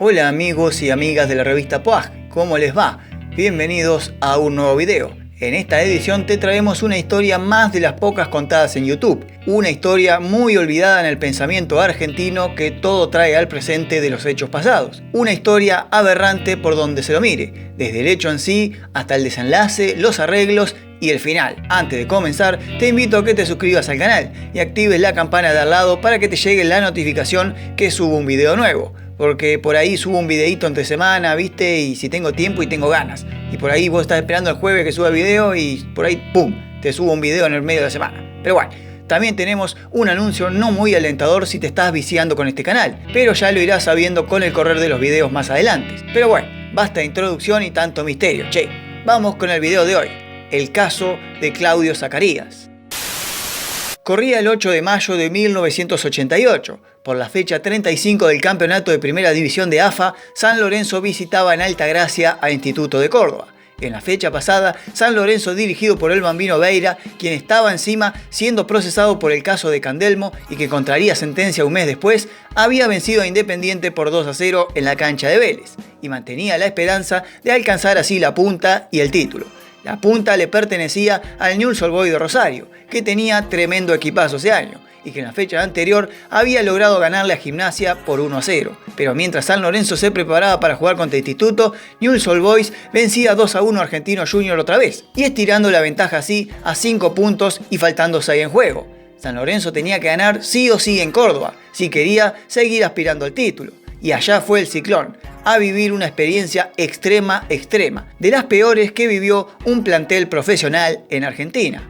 Hola amigos y amigas de la revista POAG, ¿cómo les va? Bienvenidos a un nuevo video. En esta edición te traemos una historia más de las pocas contadas en YouTube. Una historia muy olvidada en el pensamiento argentino que todo trae al presente de los hechos pasados. Una historia aberrante por donde se lo mire, desde el hecho en sí hasta el desenlace, los arreglos y el final. Antes de comenzar, te invito a que te suscribas al canal y actives la campana de al lado para que te llegue la notificación que subo un video nuevo. Porque por ahí subo un videito entre semana, ¿viste? Y si tengo tiempo y tengo ganas. Y por ahí vos estás esperando el jueves que suba el video y por ahí, ¡pum!, te subo un video en el medio de la semana. Pero bueno, también tenemos un anuncio no muy alentador si te estás viciando con este canal. Pero ya lo irás sabiendo con el correr de los videos más adelante. Pero bueno, basta de introducción y tanto misterio. Che, vamos con el video de hoy. El caso de Claudio Zacarías. Corría el 8 de mayo de 1988. Por la fecha 35 del campeonato de primera división de AFA, San Lorenzo visitaba en Altagracia al Instituto de Córdoba. En la fecha pasada, San Lorenzo, dirigido por el Bambino Veira, quien estaba encima siendo procesado por el caso de Candelmo y que contraría sentencia un mes después, había vencido a Independiente por 2-0 en la cancha de Vélez y mantenía la esperanza de alcanzar así la punta y el título. La punta le pertenecía al Newell's Old Boys de Rosario, que tenía tremendo equipazo ese año y que en la fecha anterior había logrado ganarle a Gimnasia por 1-0. Pero mientras San Lorenzo se preparaba para jugar contra Instituto, Newell's Old Boys vencía 2-1 a Argentino Junior otra vez, y estirando la ventaja así a 5 puntos y faltando 6 en juego. San Lorenzo tenía que ganar sí o sí en Córdoba, si quería seguir aspirando al título. Y allá fue el Ciclón, a vivir una experiencia extrema, de las peores que vivió un plantel profesional en Argentina.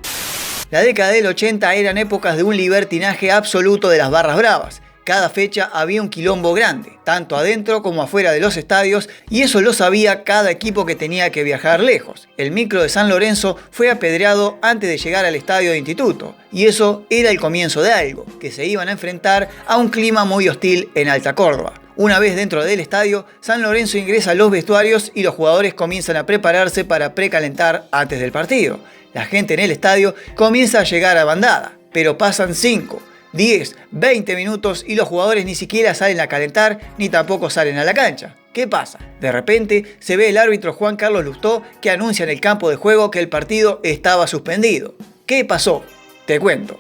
La década del 80 eran épocas de un libertinaje absoluto de las barras bravas. Cada fecha había un quilombo grande, tanto adentro como afuera de los estadios, y eso lo sabía cada equipo que tenía que viajar lejos. El micro de San Lorenzo fue apedreado antes de llegar al estadio de Instituto, y eso era el comienzo de algo, que se iban a enfrentar a un clima muy hostil en Alta Córdoba. Una vez dentro del estadio, San Lorenzo ingresa a los vestuarios y los jugadores comienzan a prepararse para precalentar antes del partido. La gente en el estadio comienza a llegar a bandada, pero pasan 5, 10, 20 minutos y los jugadores ni siquiera salen a calentar ni tampoco salen a la cancha. ¿Qué pasa? De repente se ve el árbitro Juan Carlos Lustó que anuncia en el campo de juego que el partido estaba suspendido. ¿Qué pasó? Te cuento.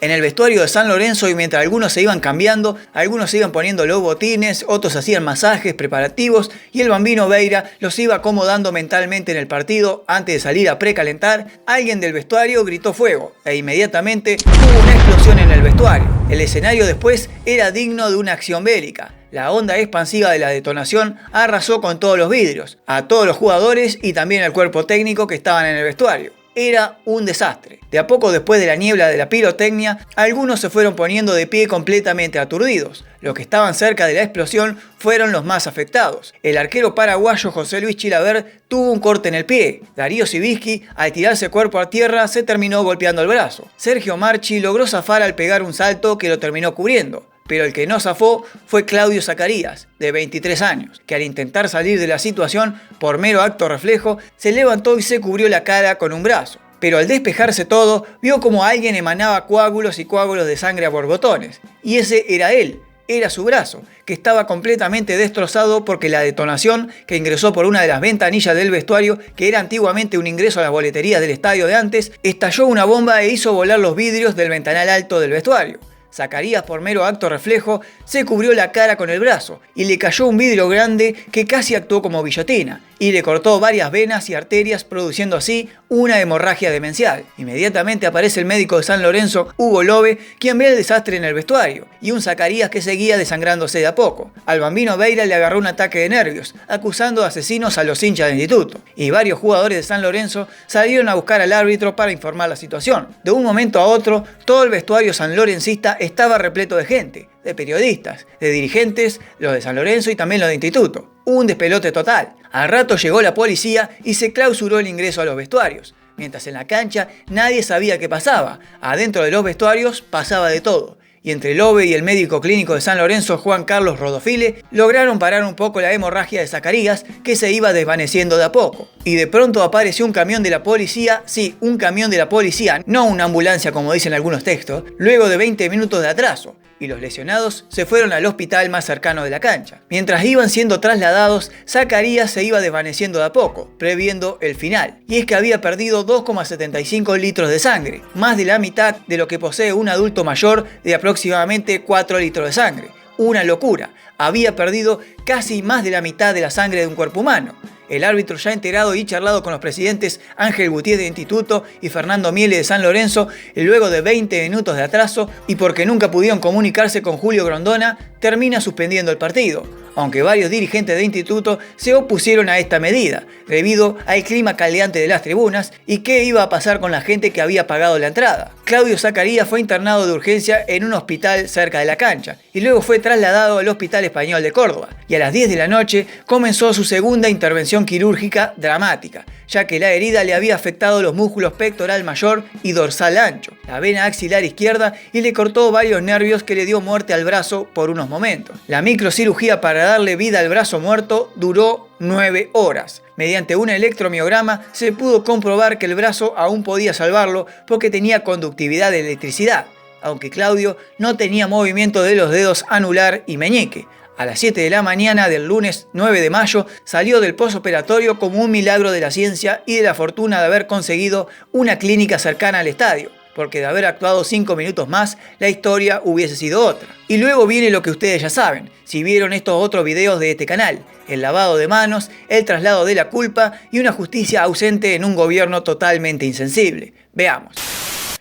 En el vestuario de San Lorenzo, y mientras algunos se iban cambiando, algunos se iban poniendo los botines, otros hacían masajes preparativos y el Bambino Veira los iba acomodando mentalmente en el partido antes de salir a precalentar, alguien del vestuario gritó fuego e inmediatamente hubo una explosión en el vestuario. El escenario después era digno de una acción bélica. La onda expansiva de la detonación arrasó con todos los vidrios, a todos los jugadores y también al cuerpo técnico que estaban en el vestuario. Era un desastre. De a poco después de la niebla de la pirotecnia, algunos se fueron poniendo de pie completamente aturdidos. Los que estaban cerca de la explosión fueron los más afectados. El arquero paraguayo José Luis Chilaver tuvo un corte en el pie. Darío Sibisky, al tirarse cuerpo a tierra, se terminó golpeando el brazo. Sergio Marchi logró zafar al pegar un salto que lo terminó cubriendo. Pero el que no zafó fue Claudio Zacarías, de 23 años, que al intentar salir de la situación, por mero acto reflejo, se levantó y se cubrió la cara con un brazo. Pero al despejarse todo, vio como alguien emanaba coágulos y coágulos de sangre a borbotones. Y ese era él, era su brazo, que estaba completamente destrozado porque la detonación, que ingresó por una de las ventanillas del vestuario, que era antiguamente un ingreso a las boleterías del estadio de antes, estalló una bomba e hizo volar los vidrios del ventanal alto del vestuario. Zacarías, por mero acto reflejo, se cubrió la cara con el brazo y le cayó un vidrio grande que casi actuó como guillotina y le cortó varias venas y arterias, produciendo así una hemorragia demencial. Inmediatamente aparece el médico de San Lorenzo, Hugo Lobe, quien ve el desastre en el vestuario, y un Zacarías que seguía desangrándose de a poco. Al Bambino Veira le agarró un ataque de nervios, acusando de asesinos a los hinchas del instituto, y varios jugadores de San Lorenzo salieron a buscar al árbitro para informar la situación. De un momento a otro, todo el vestuario sanlorencista estaba repleto de gente, de periodistas, de dirigentes, los de San Lorenzo y también los de Instituto. Un despelote total. Al rato llegó la policía y se clausuró el ingreso a los vestuarios. Mientras en la cancha nadie sabía qué pasaba. Adentro de los vestuarios pasaba de todo. Y entre Lobe y el médico clínico de San Lorenzo, Juan Carlos Rodofile, lograron parar un poco la hemorragia de Zacarías, que se iba desvaneciendo de a poco. Y de pronto apareció un camión de la policía, sí, un camión de la policía, no una ambulancia como dicen algunos textos, luego de 20 minutos de atraso. y los lesionados se fueron al hospital más cercano de la cancha. Mientras iban siendo trasladados, Zacarías se iba desvaneciendo de a poco, previendo el final. Y es que había perdido 2,75 litros de sangre, más de la mitad de lo que posee un adulto mayor de aproximadamente 4 litros de sangre. Una locura. Había perdido casi más de la mitad de la sangre de un cuerpo humano. El árbitro, ya enterado y charlado con los presidentes Ángel Gutiérrez de Instituto y Fernando Miele de San Lorenzo, luego de 20 minutos de atraso y porque nunca pudieron comunicarse con Julio Grondona, termina suspendiendo el partido, aunque varios dirigentes de Instituto se opusieron a esta medida, debido al clima caldeante de las tribunas y qué iba a pasar con la gente que había pagado la entrada. Claudio Zacarías fue internado de urgencia en un hospital cerca de la cancha y luego fue trasladado al Hospital Español de Córdoba, y a las 10 de la noche comenzó su segunda intervención quirúrgica dramática, ya que la herida le había afectado los músculos pectoral mayor y dorsal ancho, la vena axilar izquierda, y le cortó varios nervios que le dio muerte al brazo por unos momentos. La microcirugía para darle vida al brazo muerto duró 9 horas. Mediante un electromiograma se pudo comprobar que el brazo aún podía salvarlo porque tenía conductividad de electricidad, aunque Claudio no tenía movimiento de los dedos anular y meñique. A las 7 de la mañana del lunes 9 de mayo salió del posoperatorio como un milagro de la ciencia y de la fortuna de haber conseguido una clínica cercana al estadio, porque de haber actuado 5 minutos más, la historia hubiese sido otra. Y luego viene lo que ustedes ya saben, si vieron estos otros videos de este canal: el lavado de manos, el traslado de la culpa y una justicia ausente en un gobierno totalmente insensible. Veamos.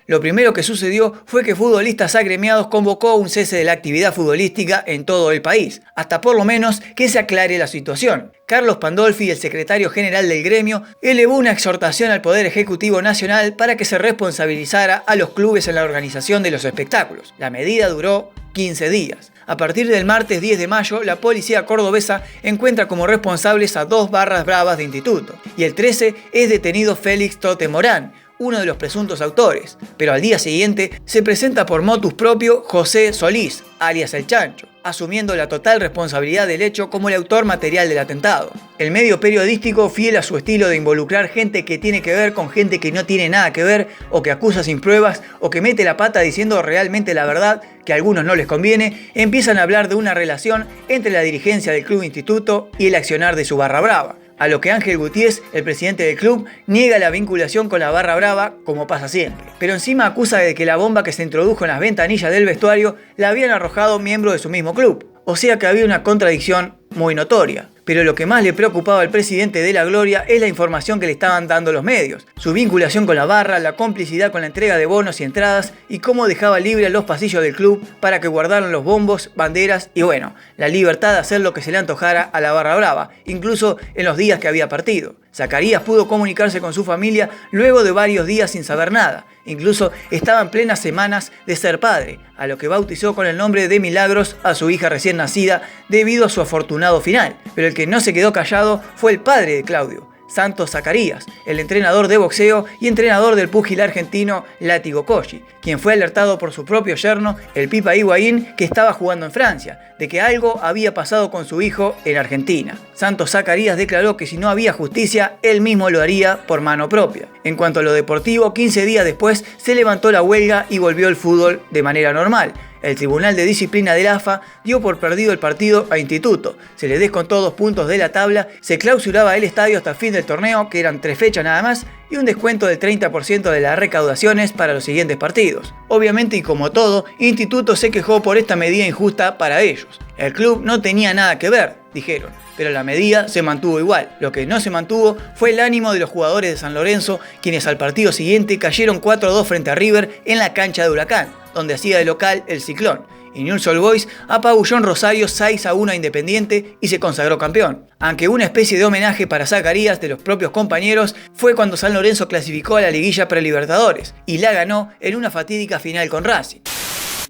Lo primero que sucedió fue que Futbolistas Agremiados convocó un cese de la actividad futbolística en todo el país, hasta por lo menos que se aclare la situación. Carlos Pandolfi, el secretario general del gremio, elevó una exhortación al Poder Ejecutivo Nacional para que se responsabilizara a los clubes en la organización de los espectáculos. La medida duró 15 días. A partir del martes 10 de mayo, la policía cordobesa encuentra como responsables a 2 barras bravas de Instituto, y el 13 es detenido Félix Tote Morán, uno de los presuntos autores, pero al día siguiente se presenta por motus propio José Solís, alias El Chancho, asumiendo la total responsabilidad del hecho como el autor material del atentado. El medio periodístico, fiel a su estilo de involucrar gente que tiene que ver con gente que no tiene nada que ver, o que acusa sin pruebas, o que mete la pata diciendo realmente la verdad que a algunos no les conviene, empiezan a hablar de una relación entre la dirigencia del Club Instituto y el accionar de su barra brava. A lo que Ángel Gutiérrez, el presidente del club, niega la vinculación con la barra brava, como pasa siempre. Pero encima acusa de que la bomba que se introdujo en las ventanillas del vestuario la habían arrojado miembros de su mismo club. O sea que había una contradicción muy notoria. Pero lo que más le preocupaba al presidente de la Gloria es la información que le estaban dando los medios, su vinculación con la barra, la complicidad con la entrega de bonos y entradas, y cómo dejaba libre los pasillos del club para que guardaran los bombos, banderas y bueno, la libertad de hacer lo que se le antojara a la barra brava, incluso en los días que había partido. Zacarías pudo comunicarse con su familia luego de varios días sin saber nada. Incluso estaba en plenas semanas de ser padre, a lo que bautizó con el nombre de Milagros a su hija recién nacida debido a su afortunado final. Pero el que no se quedó callado fue el padre de Claudio, Santos Zacarías, el entrenador de boxeo y entrenador del púgil argentino Látigo Cosci, quien fue alertado por su propio yerno, el Pipa Higuaín, que estaba jugando en Francia, de que algo había pasado con su hijo en Argentina. Santos Zacarías declaró que si no había justicia, él mismo lo haría por mano propia. En cuanto a lo deportivo, 15 días después se levantó la huelga y volvió el fútbol de manera normal. El Tribunal de Disciplina del AFA dio por perdido el partido a Instituto, se le descontó 2 puntos de la tabla, se clausuraba el estadio hasta el fin del torneo, que eran 3 fechas nada más, y un descuento del 30% de las recaudaciones para los siguientes partidos. Obviamente, y como todo, Instituto se quejó por esta medida injusta para ellos. El club no tenía nada que ver, dijeron, pero la medida se mantuvo igual. Lo que no se mantuvo fue el ánimo de los jugadores de San Lorenzo, quienes al partido siguiente cayeron 4-2 frente a River en la cancha de Huracán, donde hacía de local el Ciclón, y Newell's Old Boys apabulló en Rosario 6-1 a Independiente y se consagró campeón. Aunque una especie de homenaje para Zacarías de los propios compañeros fue cuando San Lorenzo clasificó a la liguilla Prelibertadores y la ganó en una fatídica final con Racing.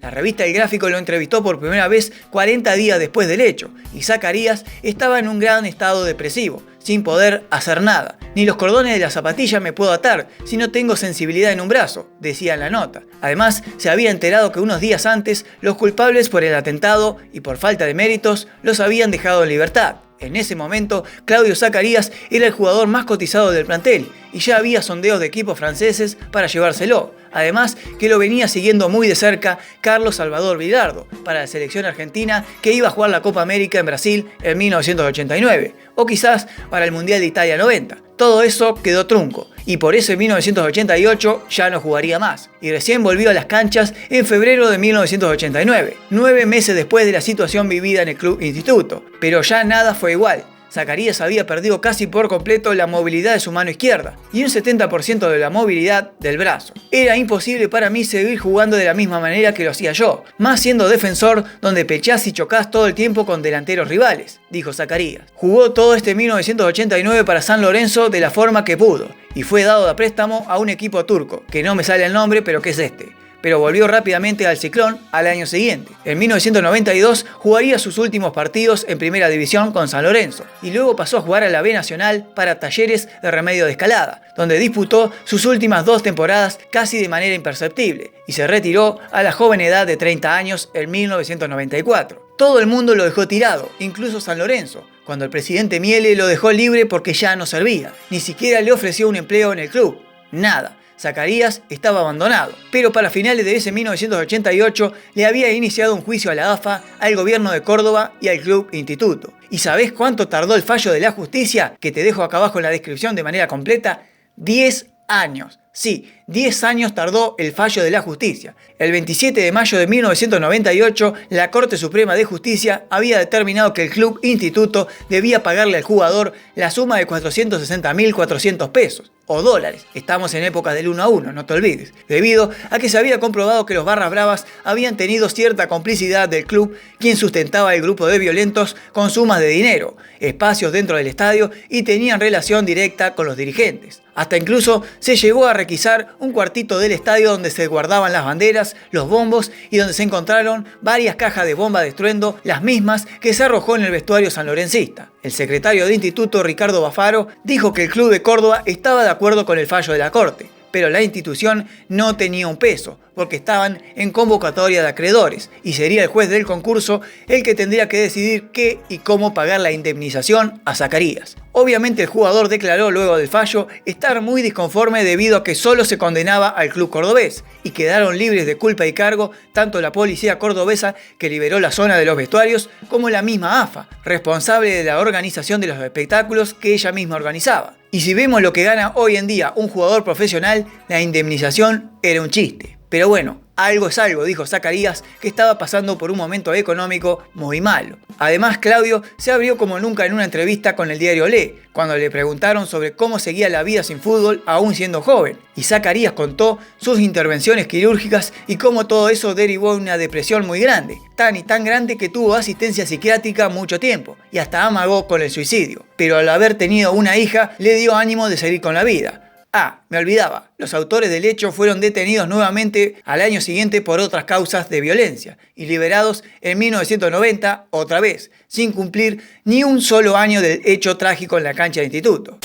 La revista El Gráfico lo entrevistó por primera vez 40 días después del hecho, y Zacarías estaba en un gran estado depresivo, sin poder hacer nada. Ni los cordones de la zapatilla me puedo atar si no tengo sensibilidad en un brazo, decía en la nota. Además, se había enterado que unos días antes los culpables por el atentado y por falta de méritos los habían dejado en libertad. En ese momento, Claudio Zacarías era el jugador más cotizado del plantel y ya había sondeos de equipos franceses para llevárselo. Además, que lo venía siguiendo muy de cerca Carlos Salvador Vilardo para la selección argentina que iba a jugar la Copa América en Brasil en 1989, o quizás para el Mundial de Italia 90. Todo eso quedó trunco, y por eso en 1988 ya no jugaría más, y recién volvió a las canchas en febrero de 1989, 9 meses después de la situación vivida en el Club Instituto. Pero ya nada fue igual. Zacarías había perdido casi por completo la movilidad de su mano izquierda y un 70% de la movilidad del brazo. Era imposible para mí seguir jugando de la misma manera que lo hacía yo, más siendo defensor donde pechás y chocás todo el tiempo con delanteros rivales, dijo Zacarías. Jugó todo este 1989 para San Lorenzo de la forma que pudo y fue dado a préstamo a un equipo turco, que no me sale el nombre pero que es este. Pero volvió rápidamente al Ciclón al año siguiente. En 1992 jugaría sus últimos partidos en Primera División con San Lorenzo y luego pasó a jugar a la B Nacional para Talleres de Remedios de Escalada, donde disputó sus últimas 2 temporadas casi de manera imperceptible y se retiró a la joven edad de 30 años en 1994. Todo el mundo lo dejó tirado, incluso San Lorenzo, cuando el presidente Miele lo dejó libre porque ya no servía. Ni siquiera le ofreció un empleo en el club. Nada. Zacarías estaba abandonado, pero para finales de ese 1988 le había iniciado un juicio a la AFA, al gobierno de Córdoba y al Club Instituto. ¿Y sabés cuánto tardó el fallo de la justicia? Que te dejo acá abajo en la descripción de manera completa. 10 años. Sí, 10 años tardó el fallo de la justicia. El 27 de mayo de 1998, la Corte Suprema de Justicia había determinado que el Club Instituto debía pagarle al jugador la suma de 460.400 pesos. O dólares, estamos en épocas del 1 a 1, no te olvides, debido a que se había comprobado que los Barras Bravas habían tenido cierta complicidad del club, quien sustentaba el grupo de violentos con sumas de dinero, espacios dentro del estadio y tenían relación directa con los dirigentes. Hasta incluso se llegó a requisar un cuartito del estadio donde se guardaban las banderas, los bombos y donde se encontraron varias cajas de bomba de estruendo, las mismas que se arrojó en el vestuario sanlorencista. El secretario de Instituto, Ricardo Bafaro, dijo que el club de Córdoba estaba de acuerdo con el fallo de la Corte, pero la institución no tenía un peso, porque estaban en convocatoria de acreedores, y sería el juez del concurso el que tendría que decidir qué y cómo pagar la indemnización a Zacarías. Obviamente el jugador declaró luego del fallo estar muy disconforme debido a que solo se condenaba al club cordobés, y quedaron libres de culpa y cargo tanto la policía cordobesa que liberó la zona de los vestuarios como la misma AFA, responsable de la organización de los espectáculos que ella misma organizaba. Y si vemos lo que gana hoy en día un jugador profesional, la indemnización era un chiste. Pero bueno, algo es algo, dijo Zacarías, que estaba pasando por un momento económico muy malo. Además, Claudio se abrió como nunca en una entrevista con el diario Le, cuando le preguntaron sobre cómo seguía la vida sin fútbol aún siendo joven. Y Zacarías contó sus intervenciones quirúrgicas y cómo todo eso derivó en una depresión muy grande, tan grande que tuvo asistencia psiquiátrica mucho tiempo y hasta amagó con el suicidio. Pero al haber tenido una hija, le dio ánimo de seguir con la vida. Ah, me olvidaba, los autores del hecho fueron detenidos nuevamente al año siguiente por otras causas de violencia y liberados en 1990 otra vez, sin cumplir ni un solo año del hecho trágico en la cancha de Instituto.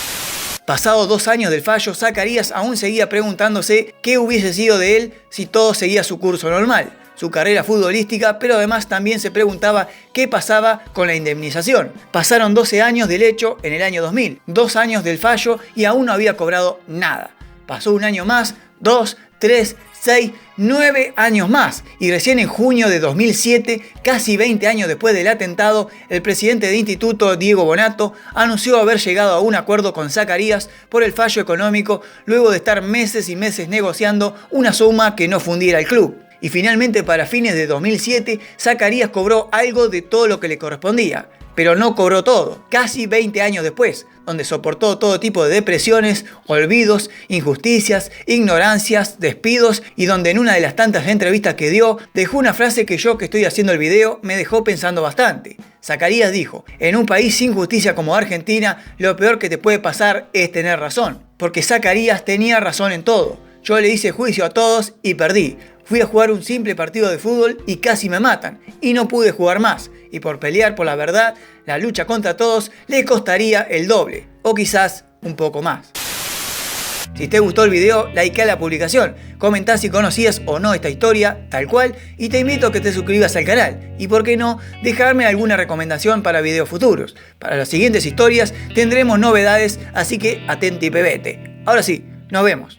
Pasados 2 años del fallo, Zacarías aún seguía preguntándose qué hubiese sido de él si todo seguía su curso normal, su carrera futbolística, pero además también se preguntaba qué pasaba con la indemnización. Pasaron 12 años del hecho en el año 2000, 2 años del fallo y aún no había cobrado nada. Pasó un año más, 2, 3, 6, 9 años más y recién en junio de 2007, casi 20 años después del atentado, el presidente de Instituto, Diego Bonato, anunció haber llegado a un acuerdo con Zacarías por el fallo económico luego de estar meses y meses negociando una suma que no fundiera el club. Y finalmente para fines de 2007, Zacarías cobró algo de todo lo que le correspondía, pero no cobró todo, casi 20 años después, donde soportó todo tipo de depresiones, olvidos, injusticias, ignorancias, despidos y donde en una de las tantas entrevistas que dio, dejó una frase que yo que estoy haciendo el video me dejó pensando bastante. Zacarías dijo, en un país sin justicia como Argentina, lo peor que te puede pasar es tener razón, porque Zacarías tenía razón en todo. Yo le hice juicio a todos y perdí. Fui a jugar un simple partido de fútbol y casi me matan, y no pude jugar más, y por pelear por la verdad, la lucha contra todos le costaría el doble, o quizás un poco más. Si te gustó el video, likea la publicación, comentá si conocías o no esta historia, tal cual, y te invito a que te suscribas al canal, y por qué no, dejarme alguna recomendación para videos futuros. Para las siguientes historias tendremos novedades, así que atenti pebete. Ahora sí, nos vemos.